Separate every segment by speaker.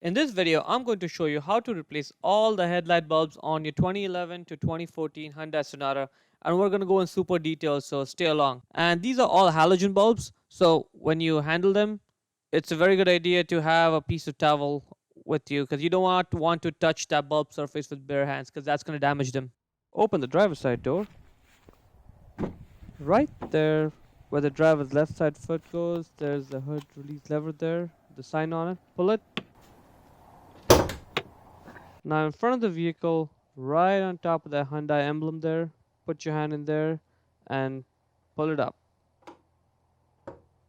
Speaker 1: In this video, I'm going to show you how to replace all the headlight bulbs on your 2011 to 2014 Hyundai Sonata, and we're going to go in super detail, so stay along. And these are all halogen bulbs, so when you handle them, it's a very good idea to have a piece of towel with you because you don't want to touch that bulb surface with bare hands because that's going to damage them. Open the driver's side door. Right there where the driver's left side foot goes, there's the hood release lever there, the sign on it. Pull it. Now in front of the vehicle, right on top of the Hyundai emblem there, put your hand in there and pull it up.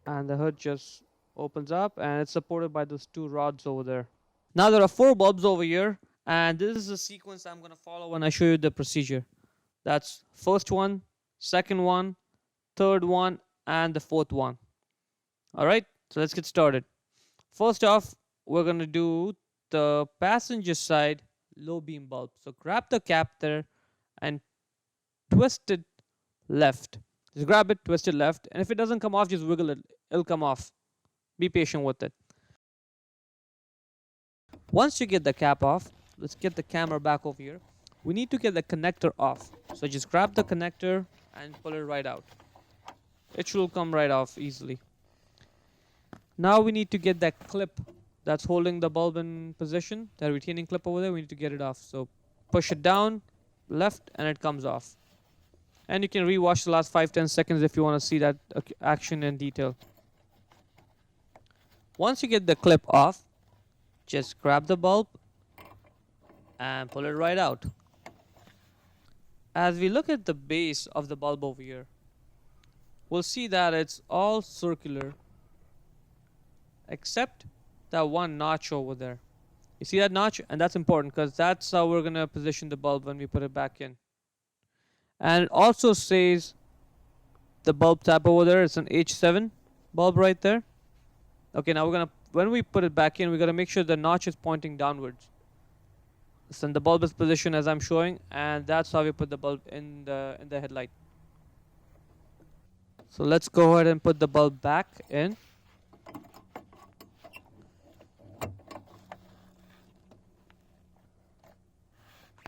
Speaker 1: And the hood just opens up and it's supported by those two rods over there. Now there are four bulbs over here, and this is the sequence I'm going to follow when I show you the procedure. That's first one, second one, third one, and the fourth one. Alright, so let's get started. First off, we're going to do the passenger side low beam bulb. So grab the cap there and twist it left. Just grab it, twist it left, and if it doesn't come off, just wiggle it. It'll come off. Be patient with it. Once you get the cap off, let's get the camera back over here. We need to get the connector off. So just grab the connector and pull it right out. It should come right off easily. Now we need to get that clip that's holding the bulb in position, that retaining clip over there. We need to get it off. So push it down, left, and it comes off. And you can rewatch the last 5-10 seconds if you want to see that action in detail. Once you get the clip off, just grab the bulb and pull it right out. As we look at the base of the bulb over here, we'll see that it's all circular except that one notch over there. You see that notch? And that's important because that's how we're going to position the bulb when we put it back in. And it also says the bulb tab over there, it's an H7 bulb right there. Okay, now when we put it back in, we got to make sure the notch is pointing downwards. So the bulb is positioned as I'm showing, and that's how we put the bulb in the headlight. So let's go ahead and put the bulb back in.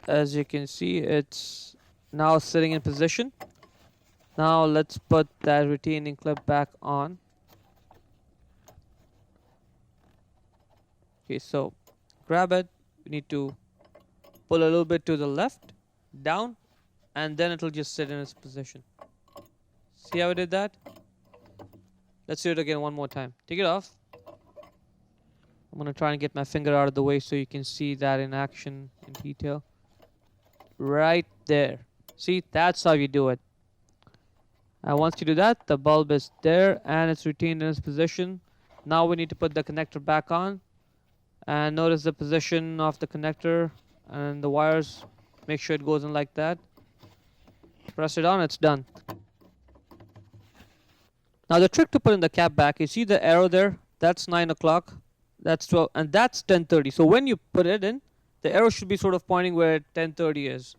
Speaker 1: As you can see, it's now sitting in position. Now let's put that retaining clip back on. Okay, so grab it. We need to pull a little bit to the left, down, and then it'll just sit in its position. See how I did that? Let's do it again one more time. Take it off. I'm going to try and get my finger out of the way so you can see that in action in detail. Right there. See, that's how you do it. And once you do that, the bulb is there and it's retained in its position. Now we need to put the connector back on. And notice the position of the connector and the wires. Make sure it goes in like that. Press it on, it's done. Now the trick to putting the cap back, you see the arrow there? That's 9 o'clock. That's 12, and that's 10:30. So when you put it in, the arrow should be sort of pointing where 10:30 is.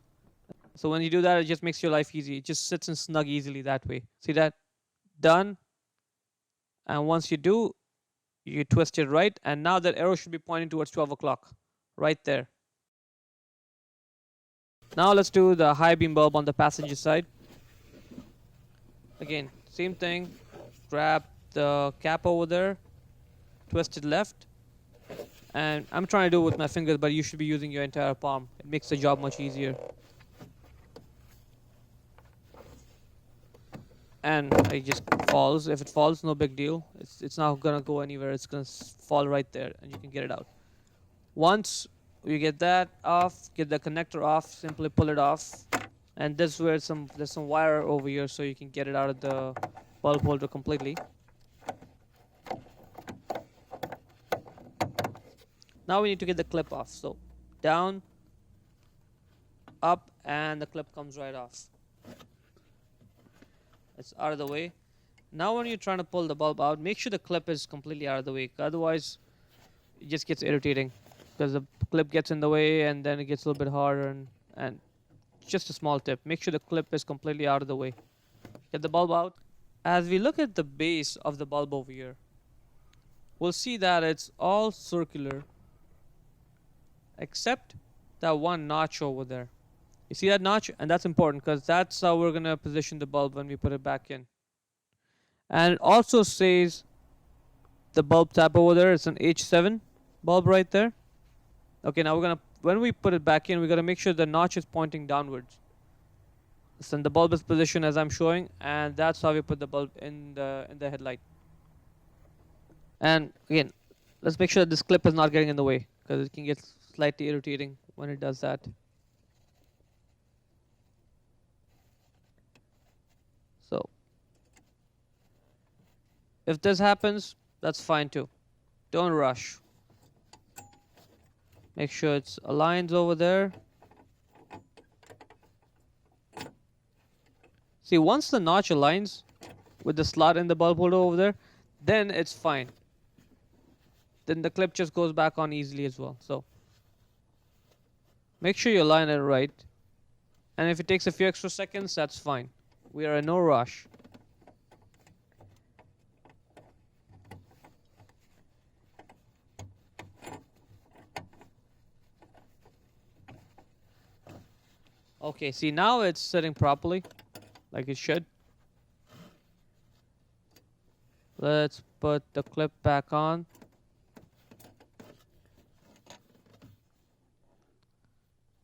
Speaker 1: So when you do that, it just makes your life easy. It just sits and snug easily that way. See that? Done. And once you do, you twist it right, and now that arrow should be pointing towards 12 o'clock. Right there. Now let's do the high beam bulb on the passenger side. Again, same thing. Grab the cap over there, twist it left, and I'm trying to do it with my fingers, but you should be using your entire palm. It makes the job much easier. And it just falls. If it falls, no big deal. It's not gonna go anywhere. It's gonna fall right there, and you can get it out. Once you get that off, get the connector off, simply pull it off. And this is where there's some wire over here, so you can get it out of the bulb holder completely. Now we need to get the clip off. So down, up, and the clip comes right off. It's out of the way. Now when you're trying to pull the bulb out, make sure the clip is completely out of the way. Otherwise, it just gets irritating because the clip gets in the way and then it gets a little bit harder. And just a small tip, make sure the clip is completely out of the way. Get the bulb out. As we look at the base of the bulb over here, we'll see that it's all circular except that one notch over there. You see that notch? And that's important because that's how we're going to position the bulb when we put it back in. And it also says the bulb type over there. It's an H7 bulb right there. Okay, now we're going to, when we put it back in, we're going to make sure the notch is pointing downwards. So the bulb is positioned as I'm showing, and that's how we put the bulb in the headlight. And again, let's make sure that this clip is not getting in the way because it can get slightly irritating when it does that. So if this happens, that's fine too. Don't rush. Make sure it's aligns over there. See, once the notch aligns with the slot in the bulb holder over there, then it's fine. Then the clip just goes back on easily as well. So make sure you align it right. And if it takes a few extra seconds, that's fine. We are in no rush. Okay, see, now it's sitting properly, like it should. Let's put the clip back on.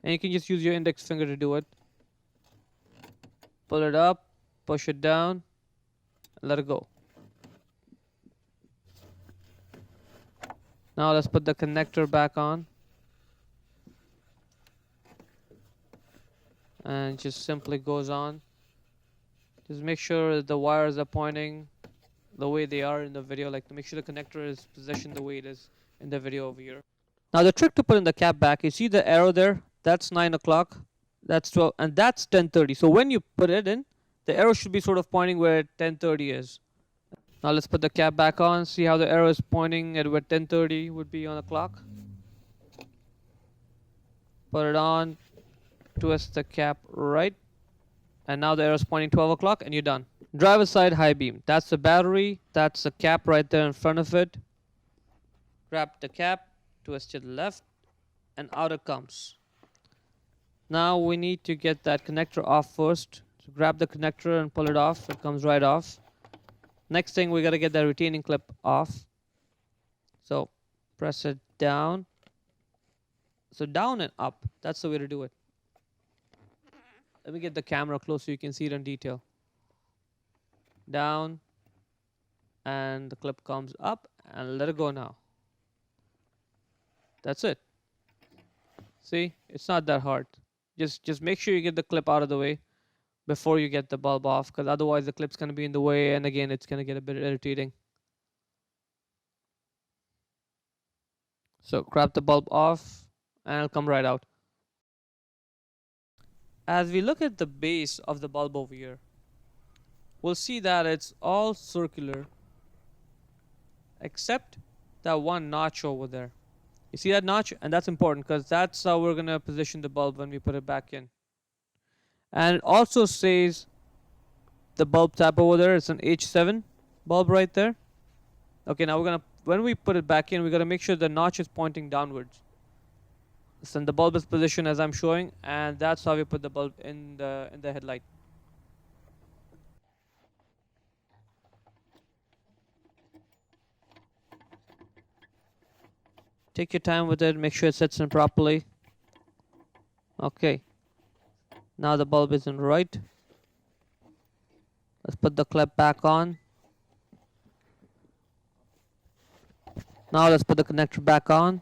Speaker 1: And you can just use your index finger to do it. Pull it up, push it down, and let it go. Now let's put the connector back on. And it just simply goes on. Just make sure that the wires are pointing the way they are in the video, like to make sure the connector is positioned the way it is in the video over here. Now the trick to putting the cap back, you see the arrow there? That's 9 o'clock, that's 12, and that's 10:30. So when you put it in, the arrow should be sort of pointing where 10:30 is. Now let's put the cap back on, see how the arrow is pointing at where 10:30 would be on the clock. Put it on, twist the cap right, and now the arrow is pointing 12 o'clock, and you're done. Driver's side high beam, that's the battery, that's the cap right there in front of it. Grab the cap, twist it left, and out it comes. Now we need to get that connector off first. So grab the connector and pull it off. It comes right off. Next thing, we got to get that retaining clip off. So press it down. So down and up. That's the way to do it. Let me get the camera close so you can see it in detail. Down. And the clip comes up. And let it go now. That's it. See? It's not that hard. Just make sure you get the clip out of the way before you get the bulb off, because otherwise the clip's going to be in the way, and again it's going to get a bit irritating. So grab the bulb off and it'll come right out. As we look at the base of the bulb over here, we'll see that it's all circular except that one notch over there. You see that notch? And that's important because that's how we're going to position the bulb when we put it back in. And it also says the bulb type over there. It's an H7 bulb right there. Okay, now we're going to, when we put it back in, we're going to make sure the notch is pointing downwards. So the bulb is positioned as I'm showing, and that's how we put the bulb in the headlight. Take your time with it, make sure it sits in properly. Okay. Now the bulb is in right. Let's put the clip back on. Now let's put the connector back on.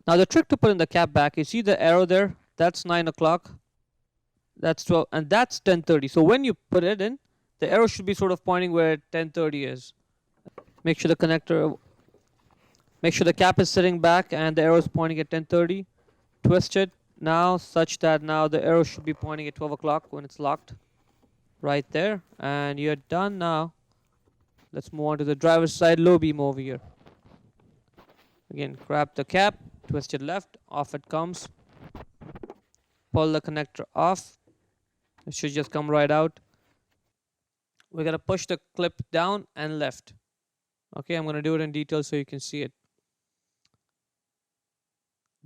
Speaker 1: Now the trick to putting the cap back, you see the arrow there? That's 9 o'clock. That's 12, and that's 10:30. So when you put it in, the arrow should be sort of pointing where 10:30 is. Make sure the cap is sitting back and the arrow is pointing at 10:30. Twist it now such that now the arrow should be pointing at 12 o'clock when it's locked. Right there, and you're done now. Let's move on to the driver's side low beam over here. Again, grab the cap, twist it left, off it comes. Pull the connector off. It should just come right out. we got to push the clip down and left. Okay, I'm going to do it in detail so you can see it.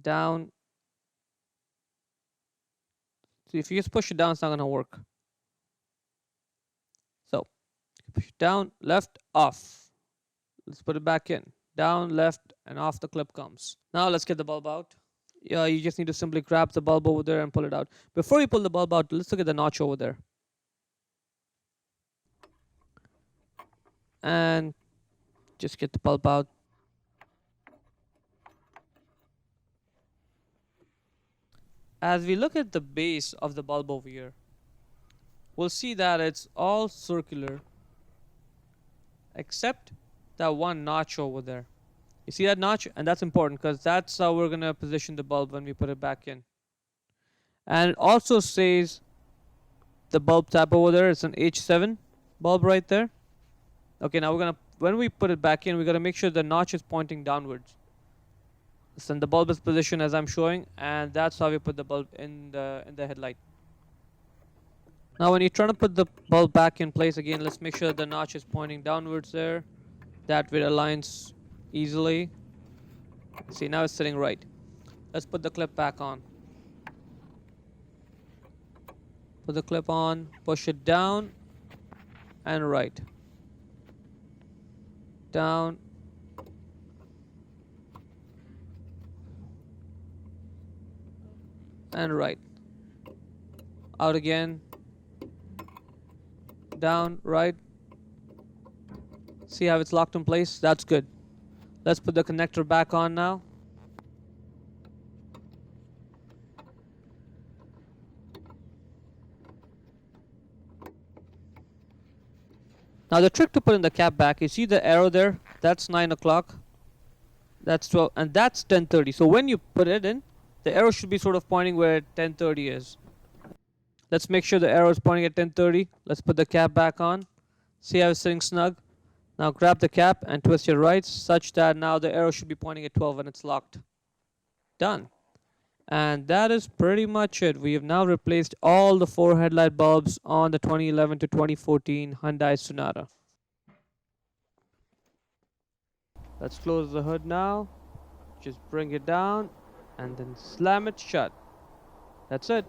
Speaker 1: Down. So if you just push it down, it's not going to work. So push it down, left, off. Let's put it back in. Down, left, and off the clip comes. Now let's get the bulb out. Yeah, you just need to simply grab the bulb over there and pull it out. Before you pull the bulb out, let's look at the notch over there. And just get the bulb out. As we look at the base of the bulb over here, we'll see that it's all circular except that one notch over there. You see that notch? And that's important because that's how we're going to position the bulb when we put it back in. And it also says the bulb type over there. It's an H7 bulb right there. Okay, now we're going to, when we put it back in, we're going to make sure the notch is pointing downwards. So the bulb is positioned as I'm showing, and that's how we put the bulb in the headlight. Now when you're trying to put the bulb back in place again, let's make sure the notch is pointing downwards there. That way it aligns easily. See, now it's sitting right. Let's put the clip back on. Put the clip on, push it down and right. Down. And right. Out again. Down, right. See how it's locked in place? That's good. Let's put the connector back on now. Now the trick to putting the cap back, you see the arrow there? That's 9 o'clock. That's 12, and that's 10:30. So when you put it in, the arrow should be sort of pointing where 10:30 is. Let's make sure the arrow is pointing at 10:30. Let's put the cap back on. See how it's sitting snug? Now grab the cap and twist your rights such that now the arrow should be pointing at 12 and it's locked. Done. And that is pretty much it. We have now replaced all the 4 headlight bulbs on the 2011 to 2014 Hyundai Sonata. Let's close the hood now. Just bring it down and then slam it shut. That's it.